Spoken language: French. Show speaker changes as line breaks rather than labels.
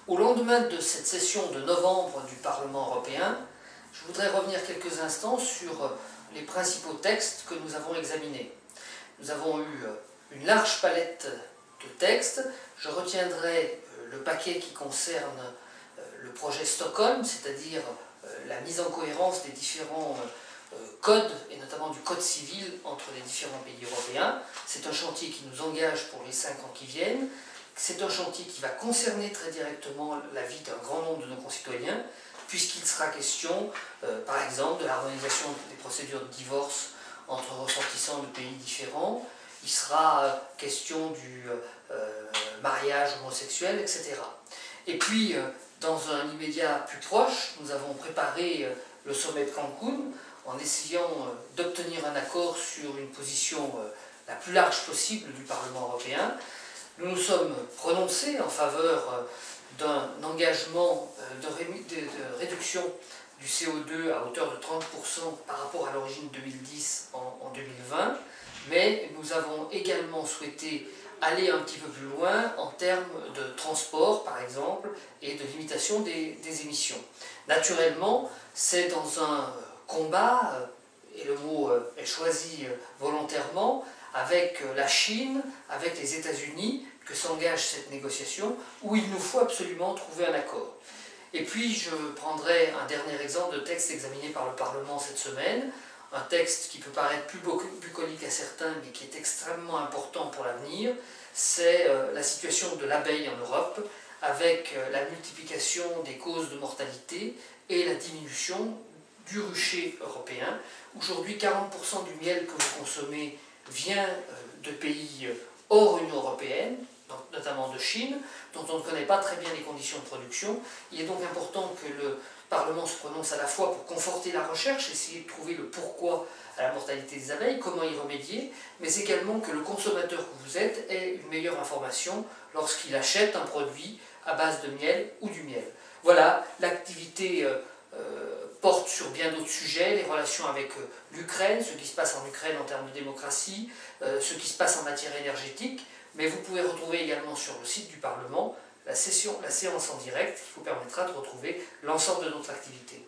Au lendemain de cette session de novembre du Parlement européen, je voudrais revenir quelques instants sur les principaux textes que nous avons examinés. Nous avons eu une large palette de textes. Je retiendrai le paquet qui concerne le projet Stockholm, c'est-à-dire la mise en cohérence des différents codes, et notamment du code civil entre les différents pays européens. C'est un chantier qui nous engage pour les 5 ans qui viennent. C'est un chantier qui va concerner très directement la vie d'un grand nombre de nos concitoyens, puisqu'il sera question, par exemple, de l'harmonisation des procédures de divorce entre ressortissants de pays différents. Il sera question du mariage homosexuel, etc. Et puis, dans un immédiat plus proche, nous avons préparé le sommet de Cancun en essayant d'obtenir un accord sur une position la plus large possible du Parlement européen. Nous nous sommes prononcés en faveur d'un engagement de réduction du CO2 à hauteur de 30% par rapport à l'origine 2010 en 2020, mais nous avons également souhaité aller un petit peu plus loin en termes de transport, par exemple, et de limitation des émissions. Naturellement, c'est dans un combat, et le mot est choisi volontairement, avec la Chine, avec les États-Unis, que s'engage cette négociation, où il nous faut absolument trouver un accord. Et puis je prendrai un dernier exemple de texte examiné par le Parlement cette semaine, un texte qui peut paraître plus bucolique à certains, mais qui est extrêmement important pour l'avenir, c'est la situation de l'abeille en Europe, avec la multiplication des causes de mortalité et la diminution du rucher européen. Aujourd'hui, 40% du miel que vous consommez vient de pays hors Union européenne, notamment de Chine, dont on ne connaît pas très bien les conditions de production. Il est donc important que le Parlement se prononce à la fois pour conforter la recherche, essayer de trouver le pourquoi à la mortalité des abeilles, comment y remédier, mais également que le consommateur que vous êtes ait une meilleure information lorsqu'il achète un produit à base de miel ou du miel. Voilà, l'activité porte sur bien d'autres sujets, les relations avec l'Ukraine, ce qui se passe en Ukraine en termes de démocratie, ce qui se passe en matière énergétique, mais vous pouvez retrouver également sur le site du Parlement la séance en direct qui vous permettra de retrouver l'ensemble de notre activité.